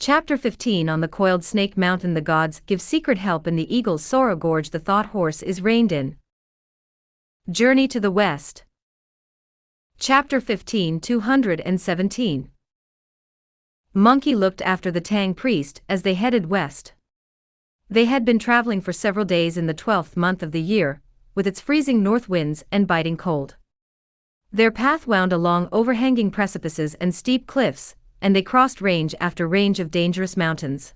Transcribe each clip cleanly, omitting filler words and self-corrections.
Chapter 15 On the Coiled Snake Mountain. The gods give secret help in the eagle's sorrow gorge. The thought horse is reined in. Journey to the West. Chapter 15 217. Monkey looked after the Tang priest as they headed west. They had been traveling for several days in the 12th month of the year, with its freezing north winds and biting cold. Their path wound along overhanging precipices and steep cliffs, and they crossed range after range of dangerous mountains.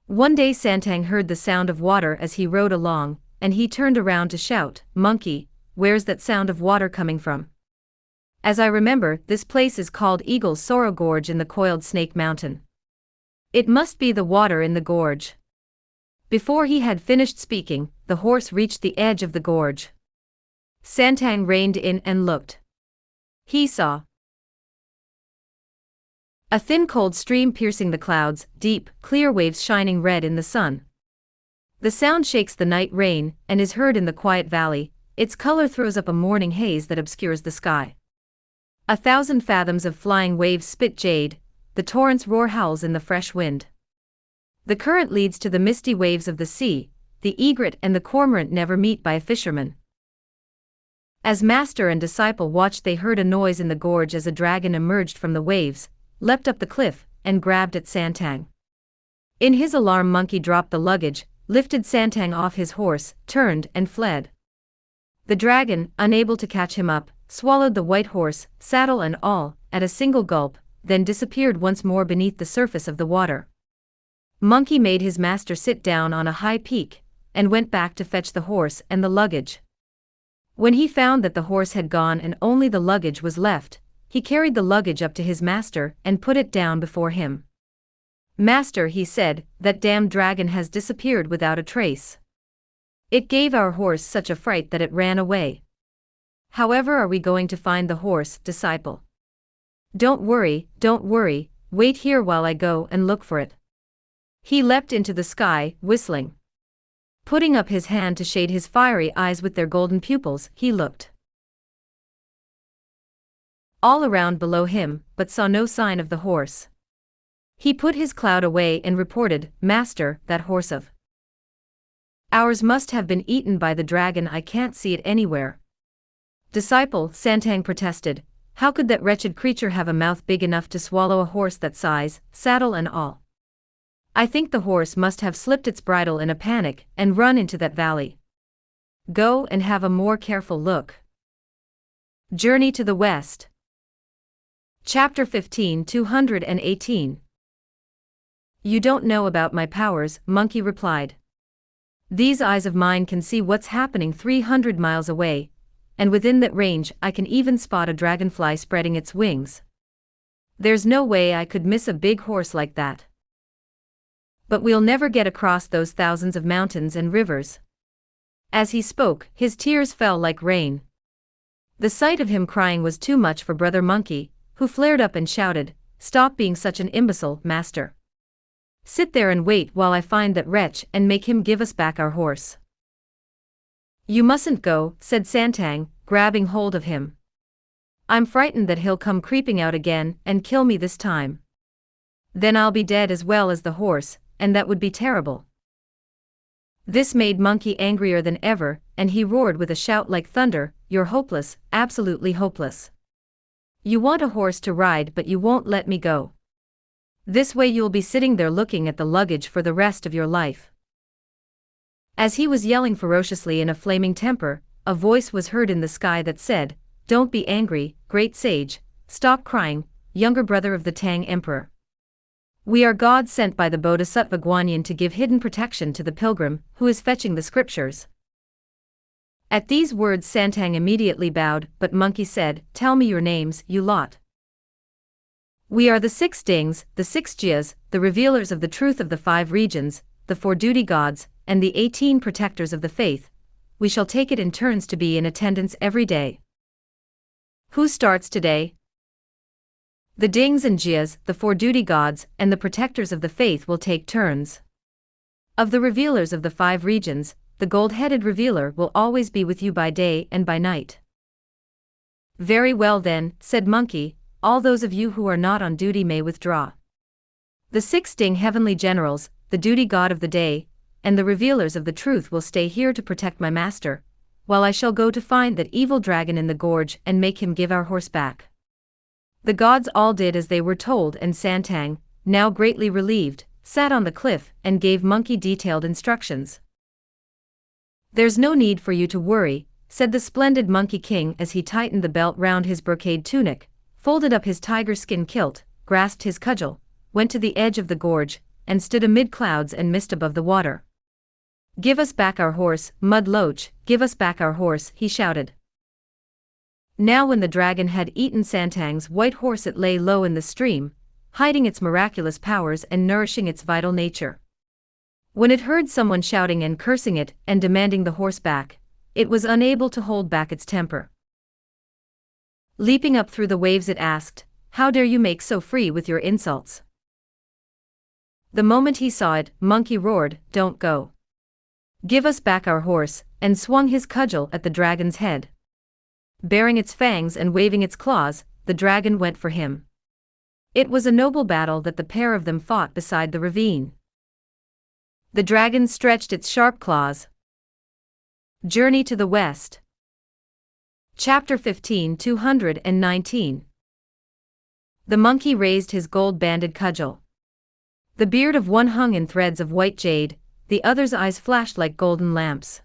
One day Santang heard the sound of water as he rode along, and he turned around to shout, "Monkey, where's that sound of water coming from?" "As I remember, this place is called Eagle's Sorrow Gorge in the Coiled Snake Mountain. It must be the water in the gorge." Before he had finished speaking, the horse reached the edge of the gorge. Santang reined in and looked. He saw a thin cold stream piercing the clouds, deep, clear waves shining red in the sun. The sound shakes the night rain, and is heard in the quiet valley. Its color throws up a morning haze that obscures the sky. 1,000 fathoms of flying waves spit jade, the torrent's roar howls in the fresh wind. The current leads to the misty waves of the sea. The egret and the cormorant never meet by a fisherman. As master and disciple watched, they heard a noise in the gorge as a dragon emerged from the waves, leapt up the cliff, and grabbed at Santang. In his alarm, Monkey dropped the luggage, lifted Santang off his horse, turned and fled. The dragon, unable to catch him up, swallowed the white horse, saddle and all, at a single gulp, then disappeared once more beneath the surface of the water. Monkey made his master sit down on a high peak, and went back to fetch the horse and the luggage. When he found that the horse had gone and only the luggage was left, he carried the luggage up to his master and put it down before him. "Master," he said, "that damned dragon has disappeared without a trace. It gave our horse such a fright that it ran away. However are we going to find the horse, disciple?" Don't worry, wait here while I go and look for it." He leapt into the sky, whistling. Putting up his hand to shade his fiery eyes with their golden pupils, he looked all around below him, but saw no sign of the horse. He put his cloud away and reported, "Master, that horse of ours must have been eaten by the dragon. I can't see it anywhere." "Disciple," Santang protested, "how could that wretched creature have a mouth big enough to swallow a horse that size, saddle and all? I think the horse must have slipped its bridle in a panic and run into that valley. Go and have a more careful look." Journey to the West. Chapter 15 218. "You don't know about my powers," Monkey replied. "These eyes of mine can see what's happening 300 miles away, and within that range I can even spot a dragonfly spreading its wings. There's no way I could miss a big horse like that. But we'll never get across those thousands of mountains and rivers." As he spoke, his tears fell like rain. The sight of him crying was too much for Brother Monkey, who flared up and shouted, "Stop being such an imbecile, master. Sit there and wait while I find that wretch and make him give us back our horse." "You mustn't go," said Santang, grabbing hold of him. "I'm frightened that he'll come creeping out again and kill me this time. Then I'll be dead as well as the horse, and that would be terrible." This made Monkey angrier than ever, and he roared with a shout like thunder, "You're hopeless, absolutely hopeless. You want a horse to ride, but you won't let me go. This way you'll be sitting there looking at the luggage for the rest of your life." As he was yelling ferociously in a flaming temper, a voice was heard in the sky that said, "Don't be angry, great sage, stop crying, younger brother of the Tang Emperor. We are gods sent by the Bodhisattva Guanyin to give hidden protection to the pilgrim who is fetching the scriptures." At these words Santang immediately bowed, but Monkey said, "Tell me your names, you lot." "We are the 6 Dings, the 6 Jias, the revealers of the truth of the 5 regions, the 4 duty gods, and the 18 protectors of the faith. We shall take it in turns to be in attendance every day." "Who starts today?" "The Dings and Jias, the 4 duty gods, and the protectors of the faith will take turns. Of the revealers of the 5 regions, the gold-headed revealer will always be with you by day and by night." "Very well then," said Monkey, "all those of you who are not on duty may withdraw." The 16 heavenly generals, the duty god of the day, and the revealers of the truth will stay here to protect my master, while I shall go to find that evil dragon in the gorge and make him give our horse back." The gods all did as they were told, and Santang, now greatly relieved, sat on the cliff and gave Monkey detailed instructions. "There's no need for you to worry," said the splendid Monkey King as he tightened the belt round his brocade tunic, folded up his tiger skin kilt, grasped his cudgel, went to the edge of the gorge, and stood amid clouds and mist above the water. "Give us back our horse, Mud Loach, give us back our horse," he shouted. Now when the dragon had eaten Santang's white horse, it lay low in the stream, hiding its miraculous powers and nourishing its vital nature. When it heard someone shouting and cursing it and demanding the horse back, it was unable to hold back its temper. Leaping up through the waves, it asked, "How dare you make so free with your insults?" The moment he saw it, Monkey roared, "Don't go. Give us back our horse," and swung his cudgel at the dragon's head. Baring its fangs and waving its claws, the dragon went for him. It was a noble battle that the pair of them fought beside the ravine. The dragon stretched its sharp claws. Journey to the West. Chapter 15, 219. The monkey raised his gold-banded cudgel. The beard of one hung in threads of white jade, the other's eyes flashed like golden lamps.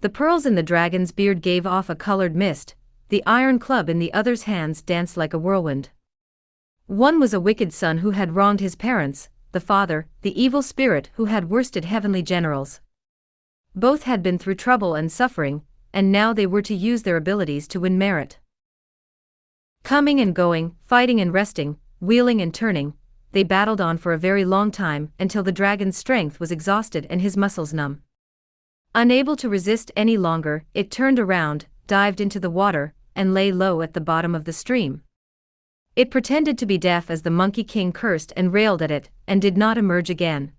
The pearls in the dragon's beard gave off a colored mist, the iron club in the other's hands danced like a whirlwind. One was a wicked son who had wronged his parents, the father, the evil spirit who had worsted heavenly generals. Both had been through trouble and suffering, and now they were to use their abilities to win merit. Coming and going, fighting and resting, wheeling and turning, they battled on for a very long time until the dragon's strength was exhausted and his muscles numb. Unable to resist any longer, it turned around, dived into the water, and lay low at the bottom of the stream. It pretended to be deaf as the Monkey King cursed and railed at it, and did not emerge again.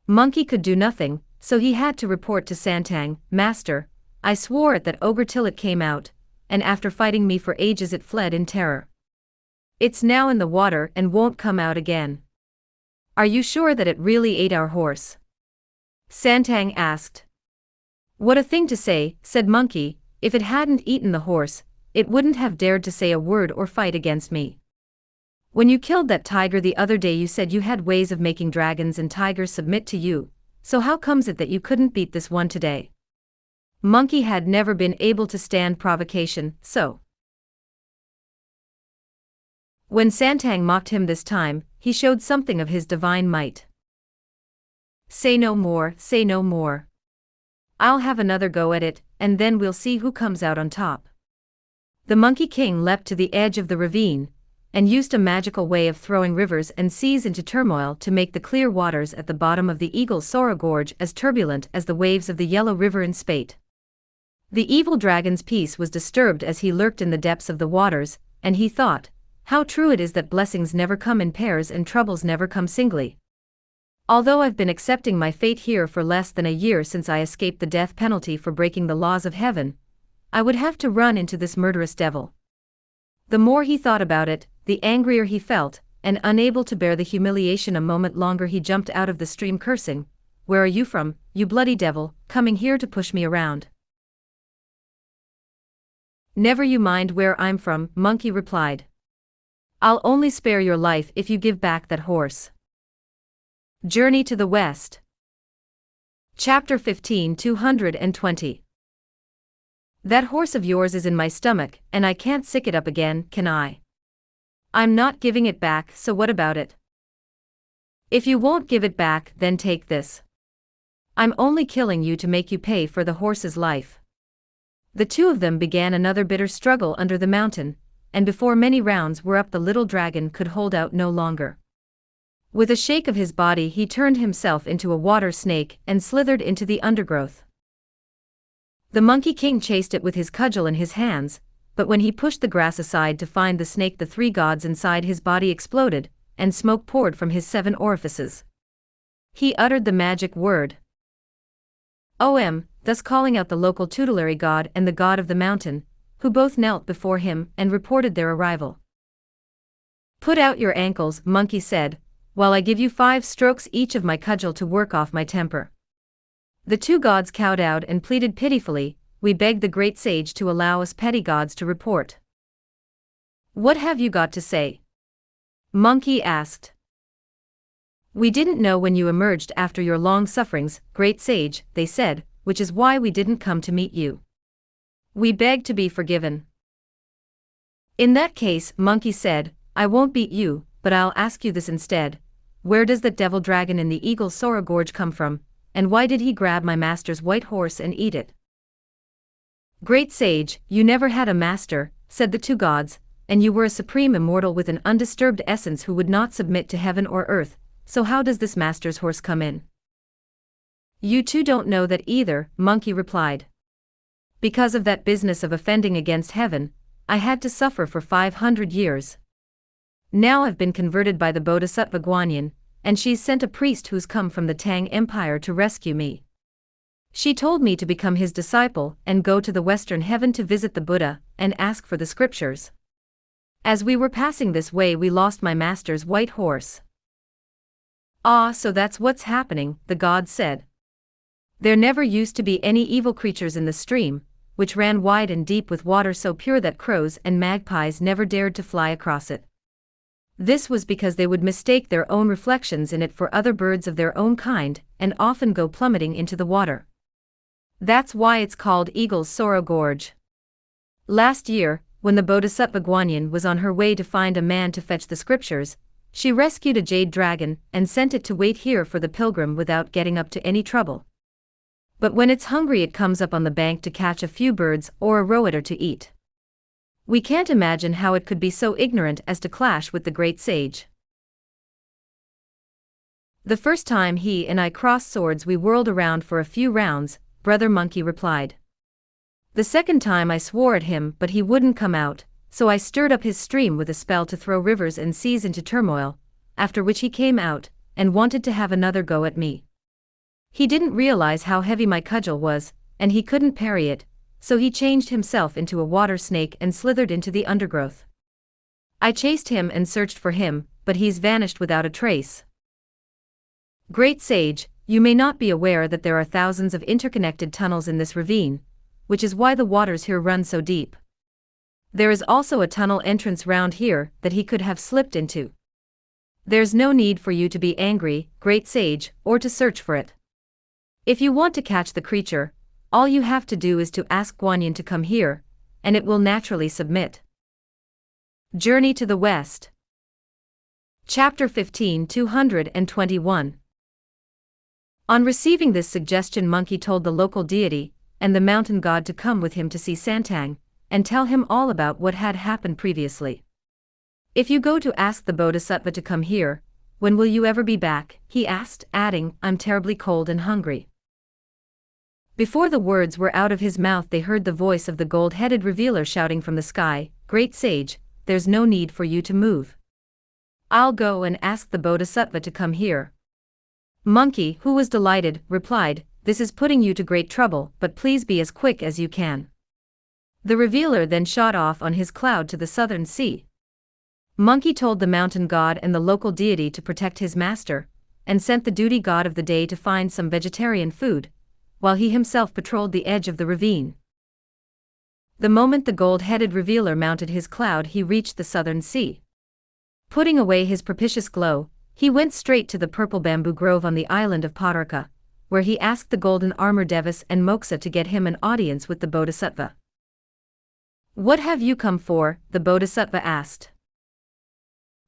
Monkey could do nothing, so he had to report to Santang, "Master, I swore at that ogre till it came out, and after fighting me for ages it fled in terror. It's now in the water and won't come out again. Are you sure that it really ate our horse?" Santang asked. "What a thing to say," said Monkey. "If it hadn't eaten the horse, it wouldn't have dared to say a word or fight against me. When you killed that tiger the other day, you said you had ways of making dragons and tigers submit to you, so how comes it that you couldn't beat this one today?" Monkey had never been able to stand provocation, so when Santang mocked him this time, he showed something of his divine might. "Say no more, say no more. I'll have another go at it, and then we'll see who comes out on top." The Monkey King leapt to the edge of the ravine, and used a magical way of throwing rivers and seas into turmoil to make the clear waters at the bottom of the Eagle Sora Gorge as turbulent as the waves of the Yellow River in Spate. The evil dragon's peace was disturbed as he lurked in the depths of the waters, and he thought, "How true it is that blessings never come in pairs and troubles never come singly. Although I've been accepting my fate here for less than a year since I escaped the death penalty for breaking the laws of heaven, I would have to run into this murderous devil." The more he thought about it, the angrier he felt, and unable to bear the humiliation a moment longer, he jumped out of the stream cursing, "Where are you from, you bloody devil, coming here to push me around?" "Never you mind where I'm from," Monkey replied. "I'll only spare your life if you give back that horse." Journey to the West. Chapter 15, 220. "That horse of yours is in my stomach, and I can't sick it up again, can I? I'm not giving it back, so what about it? If you won't give it back, then take this. I'm only killing you to make you pay for the horse's life." The two of them began another bitter struggle under the mountain, and before many rounds were up, the little dragon could hold out no longer. With a shake of his body, he turned himself into a water snake and slithered into the undergrowth. The Monkey King chased it with his cudgel in his hands, but when he pushed the grass aside to find the snake, the three gods inside his body exploded, and smoke poured from his 7 orifices. He uttered the magic word "Om," thus calling out the local tutelary god and the god of the mountain, who both knelt before him and reported their arrival. "Put out your ankles," Monkey said, while I give you 5 strokes each of my cudgel to work off my temper." The 2 gods kowtowed and pleaded pitifully, "We beg the great sage to allow us petty gods to report." "What have you got to say?" Monkey asked. "We didn't know when you emerged after your long sufferings, great sage," they said, "which is why we didn't come to meet you. We beg to be forgiven." "In that case," Monkey said, "I won't beat you, but I'll ask you this instead. Where does that devil dragon in the Eagle Sora Gorge come from, and why did he grab my master's white horse and eat it?" "Great sage, you never had a master," said the 2 gods, "and you were a supreme immortal with an undisturbed essence who would not submit to heaven or earth, so how does this master's horse come in?" "You two don't know that either," Monkey replied. "Because of that business of offending against heaven, I had to suffer for 500 years. Now I've been converted by the Bodhisattva Guanyin, and she's sent a priest who's come from the Tang Empire to rescue me. She told me to become his disciple and go to the Western Heaven to visit the Buddha and ask for the scriptures. As we were passing this way, we lost my master's white horse." "Ah, so that's what's happening," the gods said. "There never used to be any evil creatures in the stream, which ran wide and deep with water so pure that crows and magpies never dared to fly across it. This was because they would mistake their own reflections in it for other birds of their own kind, and often go plummeting into the water. That's why it's called Eagle's Sora Gorge. Last year, when the Bodhisattva Guanyin was on her way to find a man to fetch the scriptures, she rescued a jade dragon and sent it to wait here for the pilgrim without getting up to any trouble. But when it's hungry, it comes up on the bank to catch a few birds or a roetter to eat. We can't imagine how it could be so ignorant as to clash with the great sage. The first time he and I crossed swords, we whirled around for a few rounds," Brother Monkey replied. "The second time I swore at him, but he wouldn't come out, so I stirred up his stream with a spell to throw rivers and seas into turmoil, after which he came out and wanted to have another go at me. He didn't realize how heavy my cudgel was, and he couldn't parry it, so he changed himself into a water snake and slithered into the undergrowth. I chased him and searched for him, but he's vanished without a trace." "Great sage, you may not be aware that there are thousands of interconnected tunnels in this ravine, which is why the waters here run so deep. There is also a tunnel entrance round here that he could have slipped into. There's no need for you to be angry, great sage, or to search for it. If you want to catch the creature, all you have to do is to ask Guanyin to come here, and it will naturally submit." Journey to the West. Chapter 15, 221. On receiving this suggestion, Monkey told the local deity and the mountain god to come with him to see Santang, and tell him all about what had happened previously. "If you go to ask the Bodhisattva to come here, when will you ever be back?" he asked, adding, "I'm terribly cold and hungry." Before the words were out of his mouth, they heard the voice of the gold-headed revealer shouting from the sky, "Great sage, there's no need for you to move. I'll go and ask the Bodhisattva to come here." Monkey, who was delighted, replied, "This is putting you to great trouble, but please be as quick as you can." The revealer then shot off on his cloud to the southern sea. Monkey told the mountain god and the local deity to protect his master, and sent the duty god of the day to find some vegetarian food, while he himself patrolled the edge of the ravine. The moment the gold-headed revealer mounted his cloud, he reached the southern sea. Putting away his propitious glow, he went straight to the purple bamboo grove on the island of Padarka, where he asked the golden armored Devis and Moksha to get him an audience with the Bodhisattva. "What have you come for?" the Bodhisattva asked.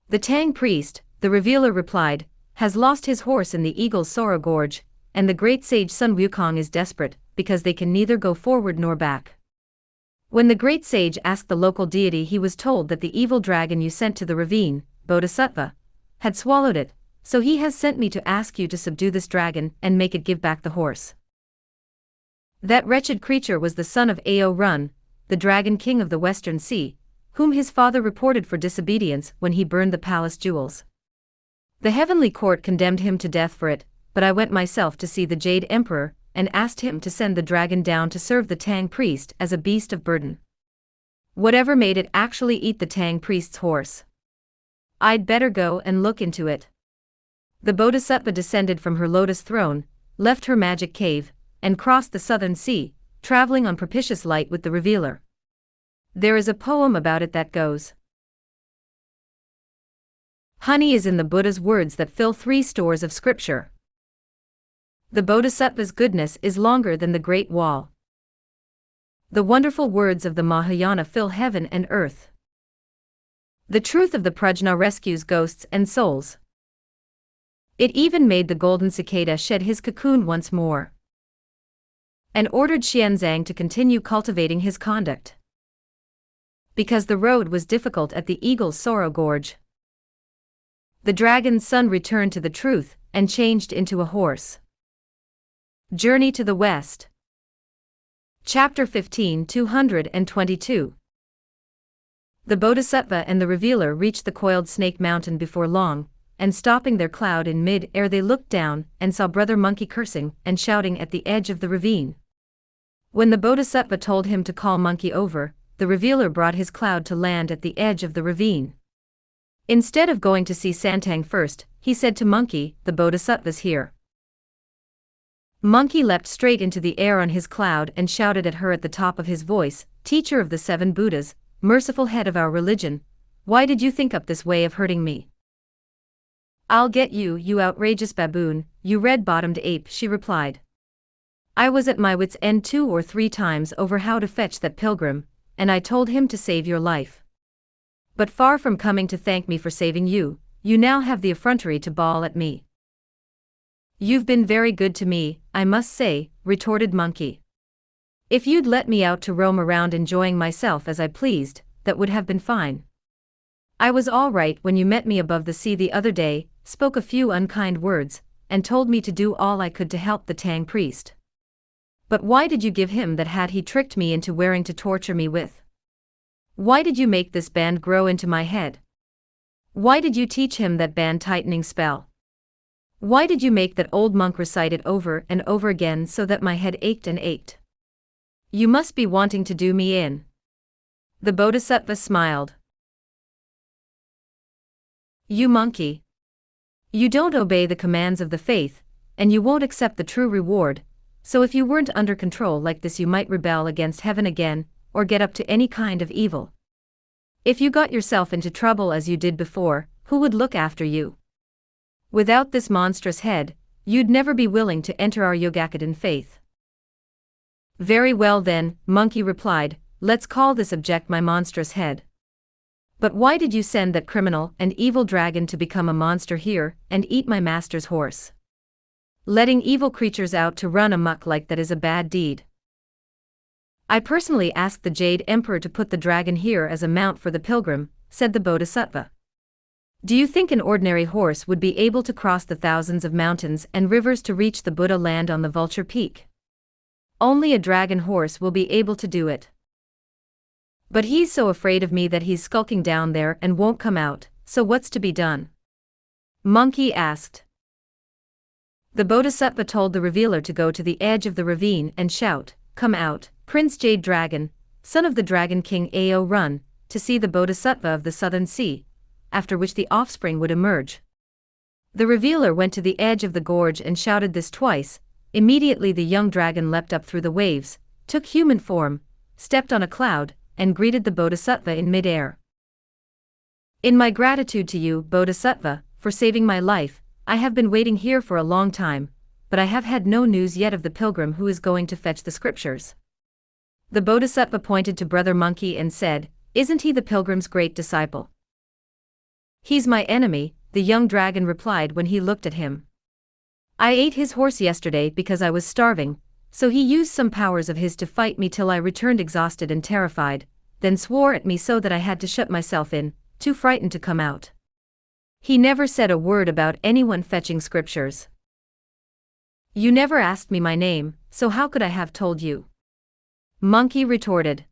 "The Tang priest," the revealer replied, "has lost his horse in the Eagle's Sora Gorge, and the great sage Sun Wukong is desperate, because they can neither go forward nor back." When the great sage asked the local deity, he was told that the evil dragon you sent to the ravine, Bodhisattva, had swallowed it, so he has sent me to ask you to subdue this dragon and make it give back the horse. That wretched creature was the son of Ao Run, the dragon king of the Western Sea, whom his father reported for disobedience when he burned the palace jewels. The heavenly court condemned him to death for it, but I went myself to see the Jade Emperor and asked him to send the dragon down to serve the Tang priest as a beast of burden. Whatever made it actually eat the Tang priest's horse? I'd better go and look into it. The Bodhisattva descended from her lotus throne, left her magic cave, and crossed the southern sea, traveling on propitious light with the Revealer. There is a poem about it that goes: honey is in the Buddha's words that fill 3 stores of scripture. The Bodhisattva's goodness is longer than the Great Wall. The wonderful words of the Mahayana fill heaven and earth. The truth of the Prajna rescues ghosts and souls. It even made the golden cicada shed his cocoon once more, and ordered Xianzang to continue cultivating his conduct. Because the road was difficult at the Eagle's Sorrow Gorge, the dragon's son returned to the truth and changed into a horse. Journey to the West. Chapter 15, 222. The Bodhisattva and the Revealer reached the coiled snake mountain before long, and stopping their cloud in mid-air they looked down and saw Brother Monkey cursing and shouting at the edge of the ravine. When the Bodhisattva told him to call Monkey over, the Revealer brought his cloud to land at the edge of the ravine. Instead of going to see Santang first, he said to Monkey, "The Bodhisattva's here." Monkey leapt straight into the air on his cloud and shouted at her at the top of his voice, "Teacher of the 7 Buddhas, merciful head of our religion, why did you think up this way of hurting me?" "I'll get you, you outrageous baboon, you red-bottomed ape," she replied. "I was at my wits' end 2 or 3 times over how to fetch that pilgrim, and I told him to save your life. But far from coming to thank me for saving you, you now have the effrontery to bawl at me." "You've been very good to me, I must say," retorted Monkey. "If you'd let me out to roam around enjoying myself as I pleased, that would have been fine. I was all right when you met me above the sea the other day, spoke a few unkind words, and told me to do all I could to help the Tang priest. But why did you give him that hat he tricked me into wearing to torture me with? Why did you make this band grow into my head? Why did you teach him that band-tightening spell? Why did you make that old monk recite it over and over again so that my head ached and ached? You must be wanting to do me in." The Bodhisattva smiled. "You monkey. You don't obey the commands of the faith, and you won't accept the true reward, so if you weren't under control like this you might rebel against heaven again, or get up to any kind of evil. If you got yourself into trouble as you did before, who would look after you? Without this monstrous head, you'd never be willing to enter our Yogacadan faith." "Very well then," Monkey replied, "let's call this object my monstrous head. But why did you send that criminal and evil dragon to become a monster here and eat my master's horse? Letting evil creatures out to run amok like that is a bad deed." "I personally asked the Jade Emperor to put the dragon here as a mount for the pilgrim," said the Bodhisattva. "Do you think an ordinary horse would be able to cross the thousands of mountains and rivers to reach the Buddha land on the Vulture Peak? Only a dragon horse will be able to do it. But he's so afraid of me that he's skulking down there and won't come out, so what's to be done?" Monkey asked. The Bodhisattva told the Revealer to go to the edge of the ravine and shout, "Come out, Prince Jade Dragon, son of the Dragon King Ao Run, to see the Bodhisattva of the Southern Sea," after which the offspring would emerge. The Revealer went to the edge of the gorge and shouted this twice. Immediately the young dragon leapt up through the waves, took human form, stepped on a cloud, and greeted the Bodhisattva in mid-air. "In my gratitude to you, Bodhisattva, for saving my life, I have been waiting here for a long time, but I have had no news yet of the pilgrim who is going to fetch the scriptures." The Bodhisattva pointed to Brother Monkey and said, "Isn't he the pilgrim's great disciple?" "He's my enemy," the young dragon replied when he looked at him. "I ate his horse yesterday because I was starving, so he used some powers of his to fight me till I returned exhausted and terrified, then swore at me so that I had to shut myself in, too frightened to come out. He never said a word about anyone fetching scriptures. You never asked me my name, so how could I have told you?" Monkey retorted.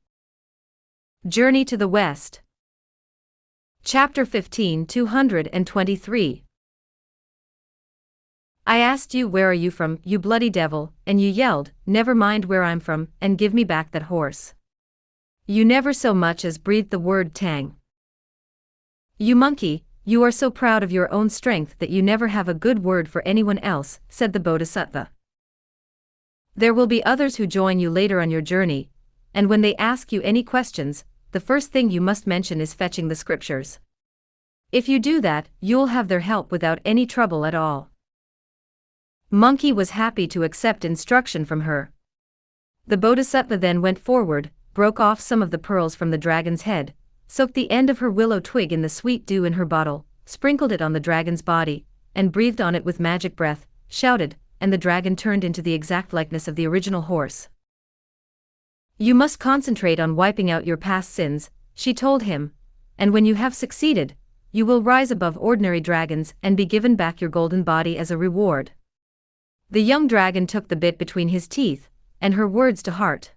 Journey to the West. Chapter 15, 223. "I asked you where are you from, you bloody devil, and you yelled, 'Never mind where I'm from, and give me back that horse.' You never so much as breathed the word Tang. You monkey, "You are so proud of your own strength that you never have a good word for anyone else," said the Bodhisattva. "There will be others who join you later on your journey, and when they ask you any questions, the first thing you must mention is fetching the scriptures. If you do that, you'll have their help without any trouble at all." Monkey was happy to accept instruction from her. The Bodhisattva then went forward, broke off some of the pearls from the dragon's head, soaked the end of her willow twig in the sweet dew in her bottle, sprinkled it on the dragon's body, and breathed on it with magic breath, shouted, and the dragon turned into the exact likeness of the original horse. "You must concentrate on wiping out your past sins," she told him, "and when you have succeeded, you will rise above ordinary dragons and be given back your golden body as a reward." The young dragon took the bit between his teeth, and her words to heart.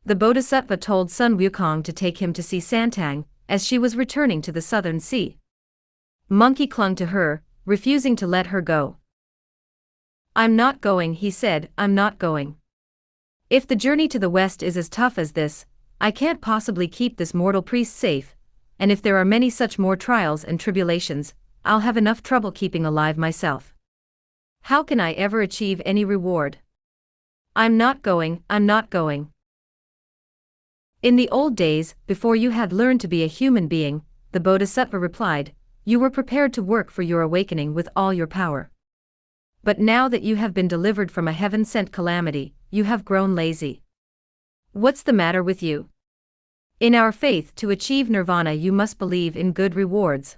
The Bodhisattva told Sun Wukong to take him to see Santang, as she was returning to the southern sea. Monkey clung to her, refusing to let her go. "I'm not going," he said, "I'm not going. If the journey to the west is as tough as this, I can't possibly keep this mortal priest safe, and if there are many such more trials and tribulations, I'll have enough trouble keeping alive myself. How can I ever achieve any reward? I'm not going, I'm not going." "In the old days, before you had learned to be a human being," the Bodhisattva replied, "you were prepared to work for your awakening with all your power. But now that you have been delivered from a heaven-sent calamity, you have grown lazy. What's the matter with you? In our faith, to achieve nirvana you must believe in good rewards.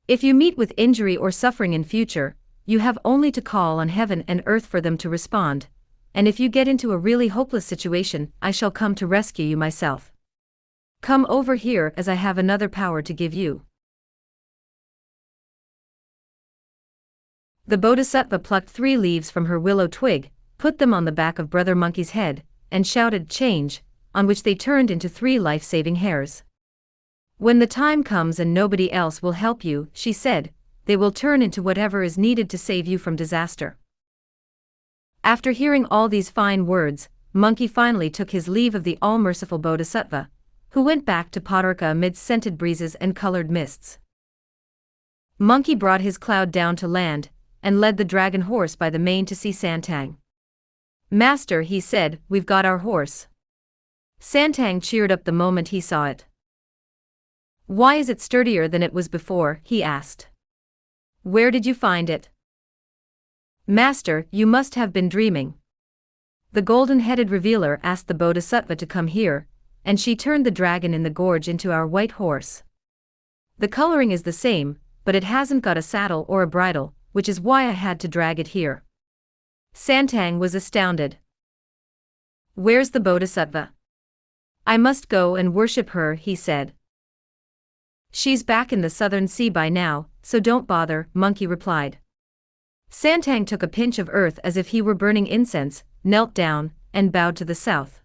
If you meet with injury or suffering in future, you have only to call on heaven and earth for them to respond, and if you get into a really hopeless situation, I shall come to rescue you myself. Come over here, as I have another power to give you." The Bodhisattva plucked 3 leaves from her willow twig, put them on the back of Brother Monkey's head, and shouted, "Change," on which they turned into 3 life-saving hairs. "When the time comes and nobody else will help you," she said, "they will turn into whatever is needed to save you from disaster." After hearing all these fine words, Monkey finally took his leave of the all-merciful Bodhisattva, who went back to Padarka amidst scented breezes and colored mists. Monkey brought his cloud down to land, and led the dragon horse by the mane to see Santang. "Master," he said, "we've got our horse." Santang cheered up the moment he saw it. "Why is it sturdier than it was before?" he asked. "Where did you find it?" "Master, you must have been dreaming. The golden-headed revealer asked the Bodhisattva to come here, and she turned the dragon in the gorge into our white horse. The coloring is the same, but it hasn't got a saddle or a bridle, which is why I had to drag it here." Santang was astounded. "Where's the Bodhisattva? I must go and worship her," he said. "She's back in the southern sea by now, so don't bother," Monkey replied. Santang took a pinch of earth as if he were burning incense, knelt down, and bowed to the south.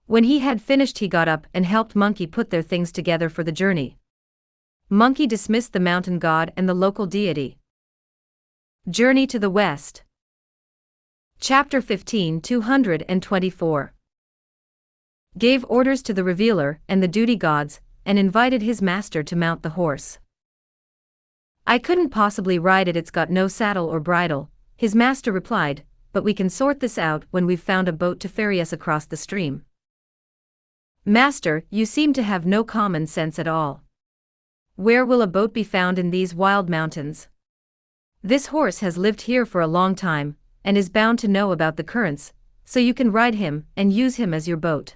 When he had finished, he got up and helped Monkey put their things together for the journey. Monkey dismissed the mountain god and the local deity. Journey to the West. Chapter 15, 224. Gave orders to the revealer and the duty gods, and invited his master to mount the horse. "I couldn't possibly ride it, it's got no saddle or bridle," his master replied, "but we can sort this out when we've found a boat to ferry us across the stream." "Master, you seem to have no common sense at all. Where will a boat be found in these wild mountains? This horse has lived here for a long time, and is bound to know about the currents, so you can ride him and use him as your boat."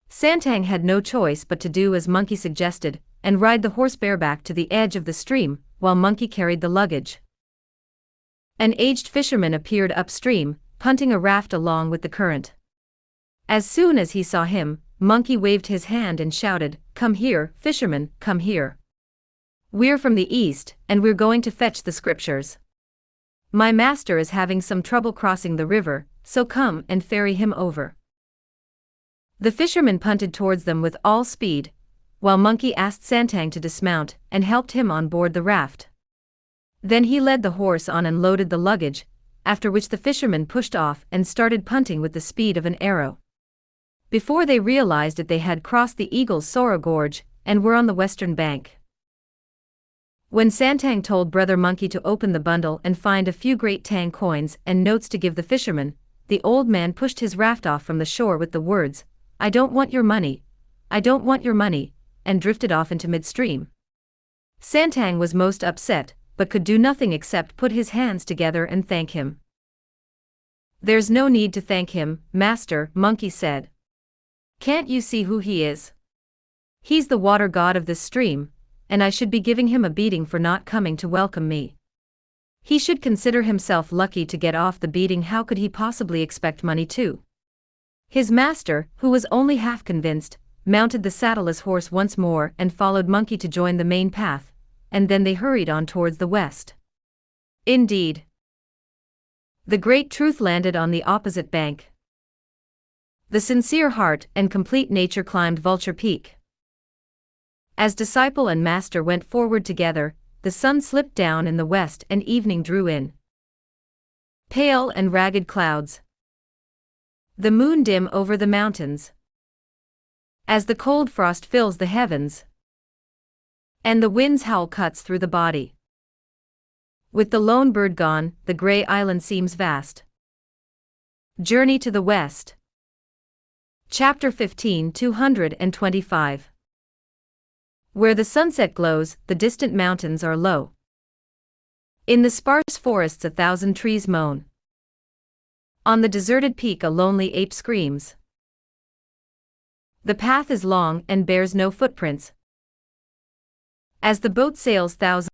Santang had no choice but to do as Monkey suggested, and ride the horse bareback to the edge of the stream, while Monkey carried the luggage. An aged fisherman appeared upstream, punting a raft along with the current. As soon as he saw him, Monkey waved his hand and shouted, "Come here, fisherman, come here. We're from the east, and we're going to fetch the scriptures. My master is having some trouble crossing the river, so come and ferry him over." The fisherman punted towards them with all speed, while Monkey asked Santang to dismount and helped him on board the raft. Then he led the horse on and loaded the luggage, after which the fisherman pushed off and started punting with the speed of an arrow. Before they realized it, they had crossed the Eagle's Sorrow Gorge and were on the western bank. When Santang told Brother Monkey to open the bundle and find a few great Tang coins and notes to give the fisherman, the old man pushed his raft off from the shore with the words, "I don't want your money, I don't want your money," and drifted off into midstream. Santang was most upset, but could do nothing except put his hands together and thank him. "There's no need to thank him, Master," Monkey said. "Can't you see who he is? He's the water god of this stream, and I should be giving him a beating for not coming to welcome me. He should consider himself lucky to get off the beating. How could he possibly expect money too?" His master, who was only half convinced, mounted the saddleless horse once more and followed Monkey to join the main path, and then they hurried on towards the west. Indeed, the great truth landed on the opposite bank. The sincere heart and complete nature climbed Vulture Peak. As disciple and master went forward together, the sun slipped down in the west and evening drew in. Pale and ragged clouds. The moon dim over the mountains. As the cold frost fills the heavens, and the wind's howl cuts through the body. With the lone bird gone, the gray island seems vast. Journey to the West. Chapter 15, 225. Where the sunset glows, the distant mountains are low. In the sparse forests 1,000 trees moan. On the deserted peak a lonely ape screams. The path is long and bears no footprints. As the boat sails thousands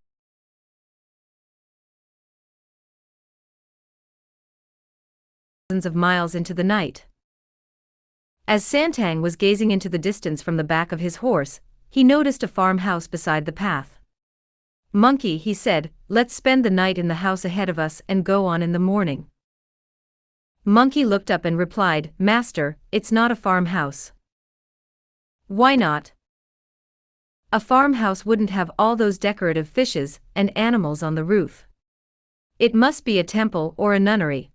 of miles into the night. As Santang was gazing into the distance from the back of his horse, he noticed a farmhouse beside the path. "Monkey," he said, "let's spend the night in the house ahead of us and go on in the morning." Monkey looked up and replied, "Master, it's not a farmhouse." "Why not?" "A farmhouse wouldn't have all those decorative fishes and animals on the roof. It must be a temple or a nunnery."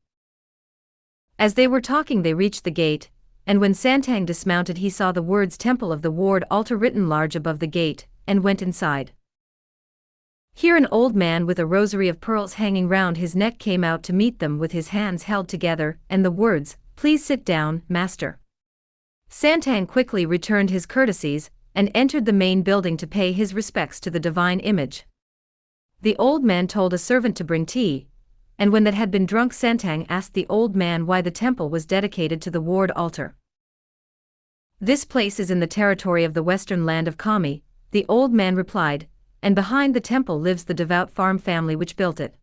As they were talking they reached the gate, and when Santang dismounted he saw the words "Temple of the Ward Altar" written large above the gate, and went inside. Here an old man with a rosary of pearls hanging round his neck came out to meet them with his hands held together, and the words, "Please sit down, Master." Santang quickly returned his courtesies, and entered the main building to pay his respects to the divine image. The old man told a servant to bring tea, and when that had been drunk Santang asked the old man why the temple was dedicated to the Ward Altar. "This place is in the territory of the western land of Kami," the old man replied, "and behind the temple lives the devout farm family which built it.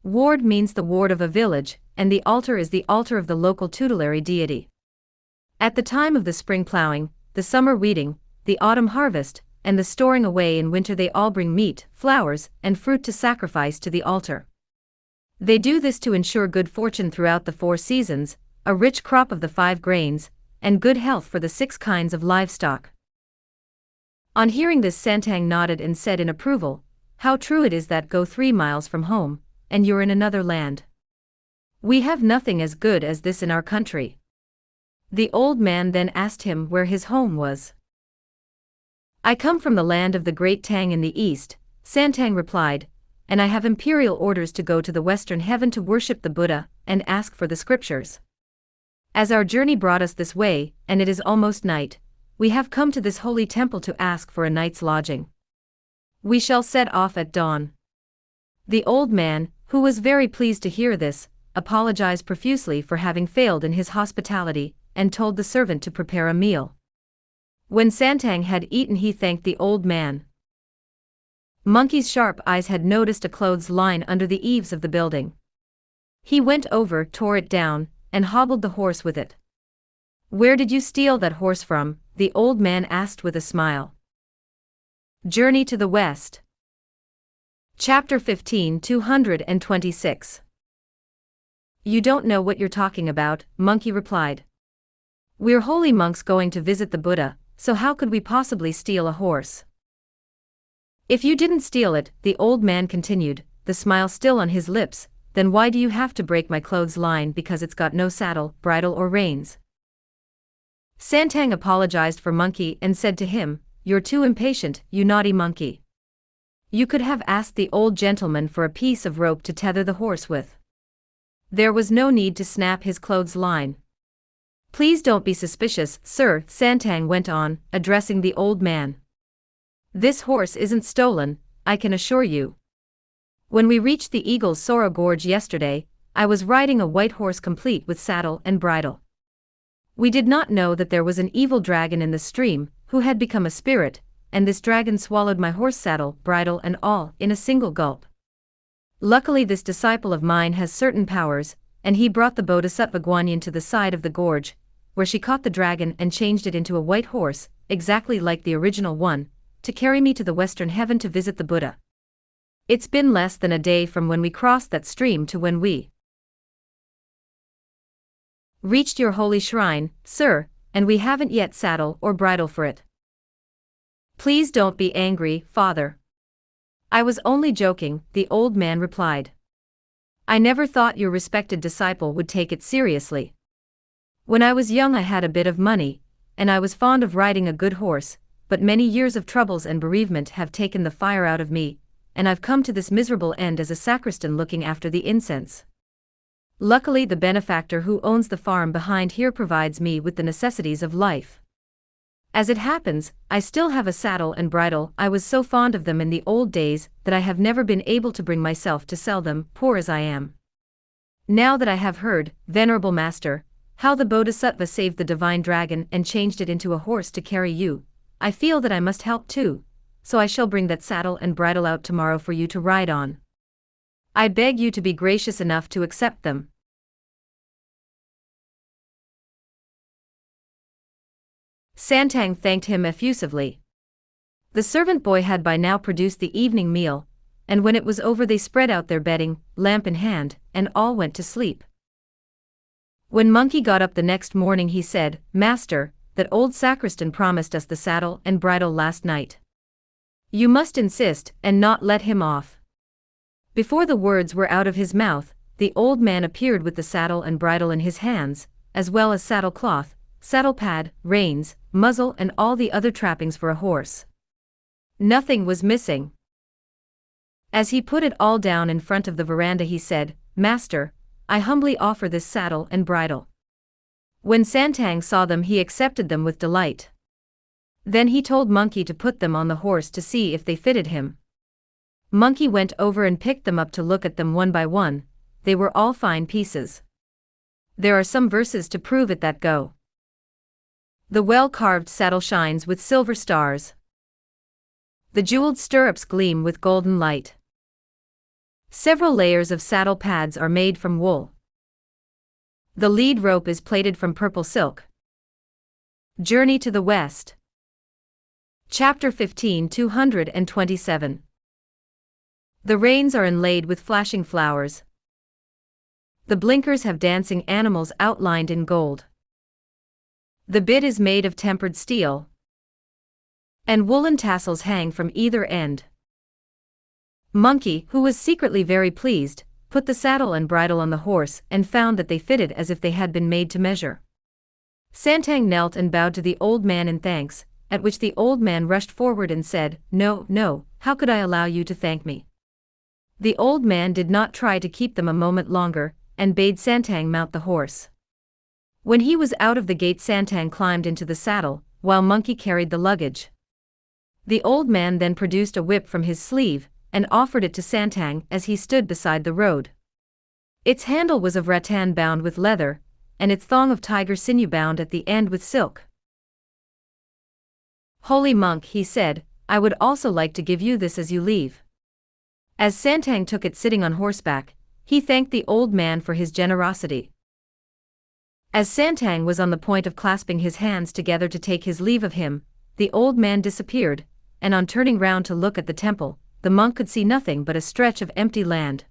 Ward means the ward of a village, and the altar is the altar of the local tutelary deity. At the time of the spring plowing, the summer weeding, the autumn harvest, and the storing away in winter they all bring meat, flowers, and fruit to sacrifice to the altar. They do this to ensure good fortune throughout the 4 seasons, a rich crop of the 5 grains, and good health for the 6 kinds of livestock." On hearing this Santang nodded and said in approval, "How true it is that go 3 miles from home, and you're in another land. We have nothing as good as this in our country." The old man then asked him where his home was. "I come from the land of the great Tang in the east," Santang replied, "and I have imperial orders to go to the western heaven to worship the Buddha and ask for the scriptures. As our journey brought us this way, and it is almost night, we have come to this holy temple to ask for a night's lodging. We shall set off at dawn." The old man, who was very pleased to hear this, apologized profusely for having failed in his hospitality, and told the servant to prepare a meal. When Santang had eaten he thanked the old man. Monkey's sharp eyes had noticed a clothes line under the eaves of the building. He went over, tore it down, and hobbled the horse with it. "Where did you steal that horse from?" the old man asked with a smile. Journey to the West. Chapter 15, 226. "You don't know what you're talking about," Monkey replied. "We're holy monks going to visit the Buddha, so how could we possibly steal a horse?" "If you didn't steal it," the old man continued, the smile still on his lips, "then why do you have to break my clothes line because it's got no saddle, bridle or reins?" Santang apologized for Monkey and said to him, "You're too impatient, you naughty monkey. You could have asked the old gentleman for a piece of rope to tether the horse with. There was no need to snap his clothesline. Please don't be suspicious, sir, Santang went on, addressing the old man. This horse isn't stolen, I can assure you. When we reached the Eagle's Sorrow Gorge yesterday, I was riding a white horse complete with saddle and bridle. We did not know that there was an evil dragon in the stream, who had become a spirit, and this dragon swallowed my horse saddle, bridle and all, in a single gulp. Luckily this disciple of mine has certain powers, and he brought the Bodhisattva Guanyin to the side of the gorge, where she caught the dragon and changed it into a white horse, exactly like the original one, to carry me to the western heaven to visit the Buddha. It's been less than a day from when we crossed that stream to when we reached your holy shrine, sir, and we haven't yet saddle or bridle for it. Please don't be angry, father. I was only joking, the old man replied. I never thought your respected disciple would take it seriously. When I was young I had a bit of money, and I was fond of riding a good horse, but many years of troubles and bereavement have taken the fire out of me, and I've come to this miserable end as a sacristan looking after the incense. Luckily the benefactor who owns the farm behind here provides me with the necessities of life. As it happens, I still have a saddle and bridle. I was so fond of them in the old days that I have never been able to bring myself to sell them, poor as I am. Now that I have heard, Venerable Master, how the Bodhisattva saved the divine dragon and changed it into a horse to carry you, I feel that I must help too, so I shall bring that saddle and bridle out tomorrow for you to ride on. I beg you to be gracious enough to accept them. Santang thanked him effusively. The servant boy had by now produced the evening meal, and when it was over they spread out their bedding, lamp in hand, and all went to sleep. When Monkey got up the next morning he said, Master, that old sacristan promised us the saddle and bridle last night. You must insist, and not let him off. Before the words were out of his mouth, the old man appeared with the saddle and bridle in his hands, as well as saddle cloth, saddle pad, reins, muzzle and all the other trappings for a horse. Nothing was missing. As he put it all down in front of the veranda he said, Master, I humbly offer this saddle and bridle. When Santang saw them he accepted them with delight. Then he told Monkey to put them on the horse to see if they fitted him. Monkey went over and picked them up to look at them one by one. They were all fine pieces. There are some verses to prove it that go. The well-carved saddle shines with silver stars. The jeweled stirrups gleam with golden light. Several layers of saddle pads are made from wool. The lead rope is plaited from purple silk. Journey to the West. Chapter 15 227. The reins are inlaid with flashing flowers. The blinkers have dancing animals outlined in gold. The bit is made of tempered steel, and woolen tassels hang from either end. Monkey, who was secretly very pleased, put the saddle and bridle on the horse and found that they fitted as if they had been made to measure. Santang knelt and bowed to the old man in thanks, at which the old man rushed forward and said, No, no, how could I allow you to thank me? The old man did not try to keep them a moment longer, and bade Santang mount the horse. When he was out of the gate Santang climbed into the saddle, while Monkey carried the luggage. The old man then produced a whip from his sleeve, and offered it to Santang as he stood beside the road. Its handle was of rattan bound with leather, and its thong of tiger sinew bound at the end with silk. Holy monk, he said, I would also like to give you this as you leave. As Santang took it sitting on horseback, he thanked the old man for his generosity. As Santang was on the point of clasping his hands together to take his leave of him, the old man disappeared, and on turning round to look at the temple, the monk could see nothing but a stretch of empty land.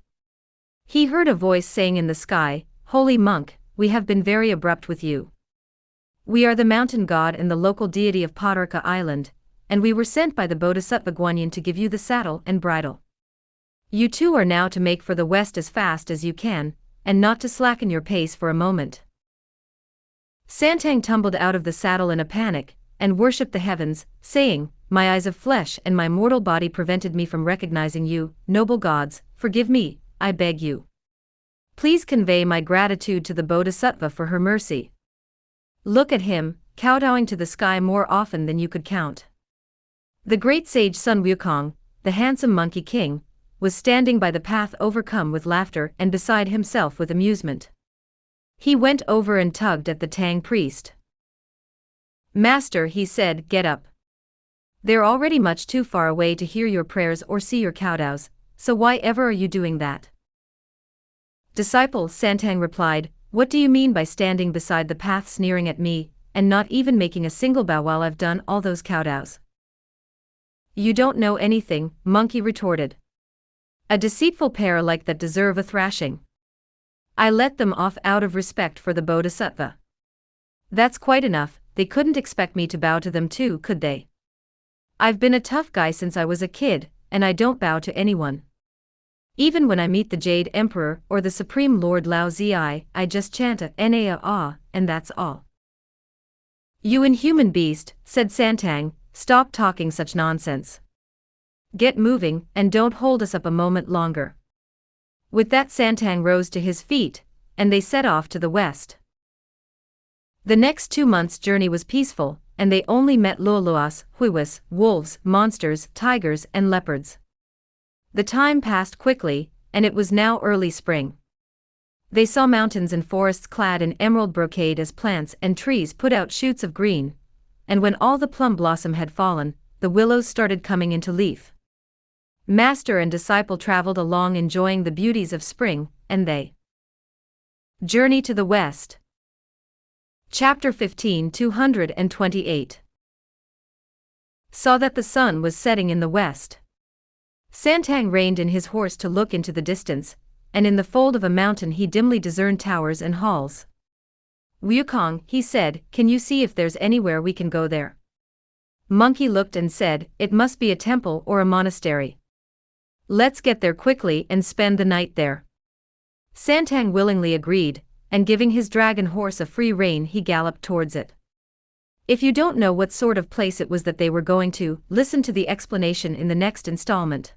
He heard a voice saying in the sky, Holy monk, we have been very abrupt with you. We are the mountain god and the local deity of Padarka Island, and we were sent by the Bodhisattva Guanyin to give you the saddle and bridle. You two are now to make for the west as fast as you can, and not to slacken your pace for a moment. Santang tumbled out of the saddle in a panic, and worshipped the heavens, saying, "My eyes of flesh and my mortal body prevented me from recognizing you, noble gods, forgive me, I beg you. Please convey my gratitude to the Bodhisattva for her mercy." Look at him, kowtowing to the sky more often than you could count. The great sage Sun Wukong, the handsome Monkey King, was standing by the path overcome with laughter and beside himself with amusement. He went over and tugged at the Tang priest. "Master," he said, "get up. They're already much too far away to hear your prayers or see your kowtows, so why ever are you doing that?" "Disciple," Santang replied, "what do you mean by standing beside the path sneering at me, and not even making a single bow while I've done all those kowtows?" "You don't know anything," Monkey retorted. "A deceitful pair like that deserve a thrashing. I let them off out of respect for the Bodhisattva. That's quite enough, they couldn't expect me to bow to them too, could they? I've been a tough guy since I was a kid, and I don't bow to anyone. Even when I meet the Jade Emperor or the Supreme Lord Lao Zi, I just chant a na-ah, and that's all." "You inhuman beast," said Santang, "stop talking such nonsense. Get moving, and don't hold us up a moment longer." With that, Santang rose to his feet, and they set off to the west. The next 2 months' journey was peaceful, and they only met luoluas, huiwas, wolves, monsters, tigers, and leopards. The time passed quickly, and it was now early spring. They saw mountains and forests clad in emerald brocade as plants and trees put out shoots of green, and when all the plum blossom had fallen, the willows started coming into leaf. Master and disciple traveled along enjoying the beauties of spring, and they journey to the west. Chapter 15, 228. Saw that the sun was setting in the west. Santang reined in his horse to look into the distance, and in the fold of a mountain he dimly discerned towers and halls. "Wukong," he said, "can you see if there's anywhere we can go there?" Monkey looked and said, "It must be a temple or a monastery. Let's get there quickly and spend the night there." Santang willingly agreed, and giving his dragon horse a free rein he galloped towards it. If you don't know what sort of place it was that they were going to, listen to the explanation in the next installment.